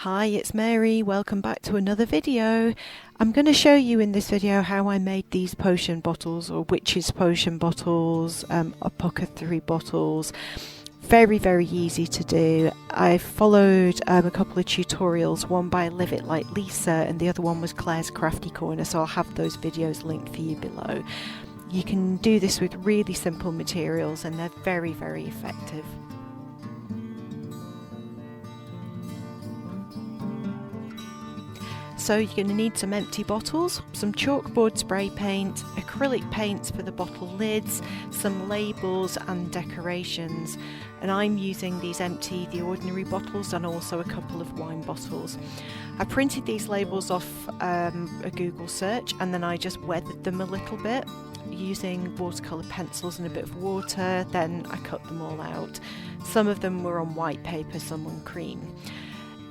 Hi, it's Mary. Welcome back to another video. I'm going to show you in this video how I made these potion bottles, or witches potion bottles, apothecary bottles. Very easy to do. I followed a couple of tutorials, one by Live It Like Lisa and the other one was Claire's Crafty Corner, so I'll have those videos linked for you below. You can do this with really simple materials and they're very effective. So you're going to need some empty bottles, some chalkboard spray paint, acrylic paints for the bottle lids, some labels and decorations. And I'm using these empty The Ordinary bottles and also a couple of wine bottles. I printed these labels off a Google search and then I just weathered them a little bit using watercolour pencils and a bit of water, then I cut them all out. Some of them were on white paper, some on cream.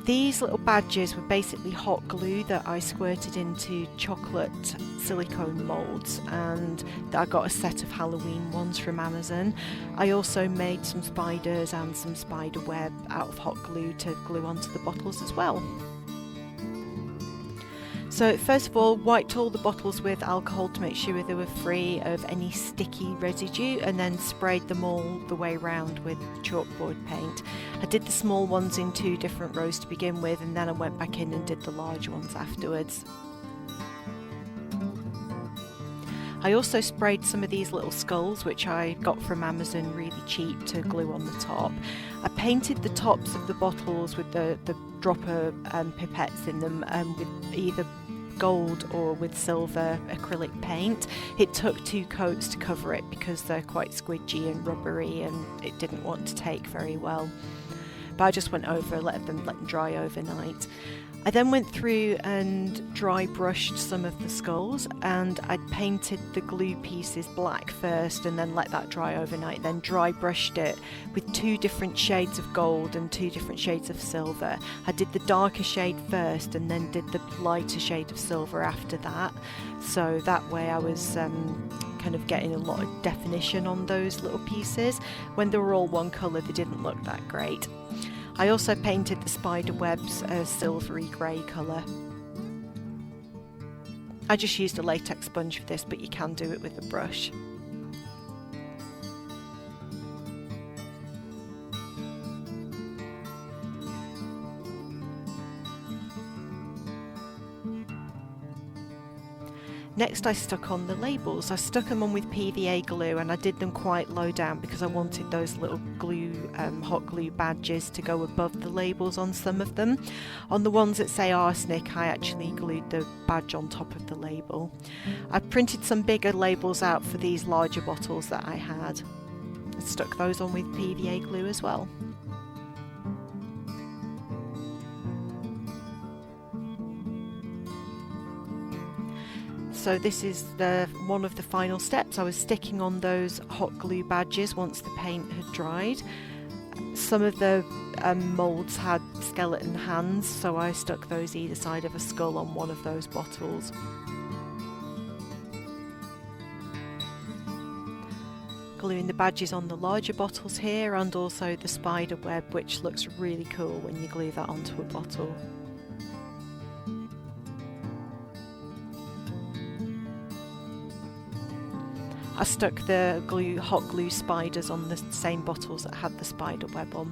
These little badges were basically hot glue that I squirted into chocolate silicone moulds, and I got a set of Halloween ones from Amazon. I also made some spiders and some spider web out of hot glue to glue onto the bottles as well. So first of all, wiped all the bottles with alcohol to make sure they were free of any sticky residue, and then sprayed them all the way around with chalkboard paint. I did the small ones in 2 different rows to begin with, and then I went back in and did the large ones afterwards. I also sprayed some of these little skulls, which I got from Amazon really cheap, to glue on the top. I painted the tops of the bottles with the dropper pipettes in them with either gold or with silver acrylic paint. It took 2 coats to cover it because they're quite squidgy and rubbery and it didn't want to take very well. But I just went over, let them dry overnight. I then went through and dry brushed some of the skulls, and I painted the glue pieces black first and then let that dry overnight, then dry brushed it with 2 different shades of gold and 2 different shades of silver. I did the darker shade first and then did the lighter shade of silver after that, so that way I was kind of getting a lot of definition on those little pieces. When they were all one colour they didn't look that great. I also painted the spider webs a silvery grey colour. I just used a latex sponge for this, but you can do it with a brush. Next I stuck on the labels. I stuck them on with PVA glue and I did them quite low down because I wanted those little glue, hot glue badges to go above the labels on some of them. On the ones that say arsenic, I actually glued the badge on top of the label. I printed some bigger labels out for these larger bottles that I had. I stuck those on with PVA glue as well. So this is one of the final steps. I was sticking on those hot glue badges once the paint had dried. Some of the moulds had skeleton hands, so I stuck those either side of a skull on one of those bottles. Gluing the badges on the larger bottles here, and also the spider web, which looks really cool when you glue that onto a bottle. I stuck the hot glue spiders on the same bottles that had the spider web on.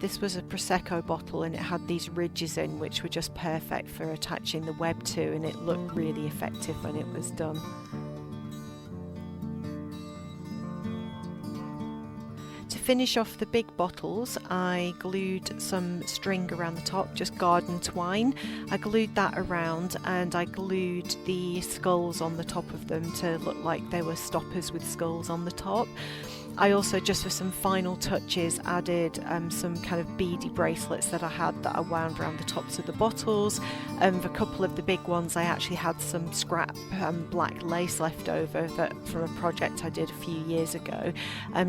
This was a Prosecco bottle and it had these ridges in which were just perfect for attaching the web to, and it looked really effective when it was done. To finish off the big bottles, I glued some string around the top, just garden twine. I glued that around and I glued the skulls on the top of them to look like they were stoppers with skulls on the top. I also, just for some final touches, added some kind of beady bracelets that I had that I wound around the tops of the bottles. For a couple of the big ones I actually had some scrap black lace left over from a project I did a few years ago,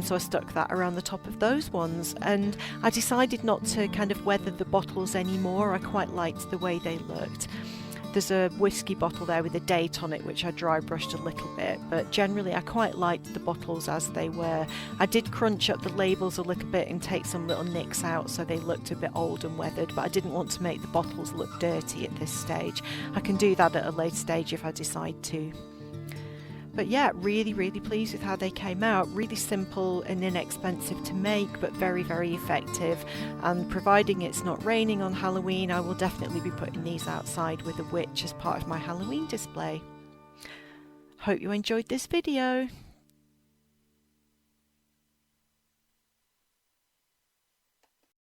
so I stuck that around the top of those ones. And I decided not to kind of weather the bottles anymore. I quite liked the way they looked. There's a whiskey bottle there with a date on it which I dry brushed a little bit, but generally I quite liked the bottles as they were. I did crunch up the labels a little bit and take some little nicks out so they looked a bit old and weathered, but I didn't want to make the bottles look dirty at this stage. I can do that at a later stage if I decide to. But yeah, really pleased with how they came out. Really simple and inexpensive to make, but very effective. And providing it's not raining on Halloween, I will definitely be putting these outside with a witch as part of my Halloween display. Hope you enjoyed this video.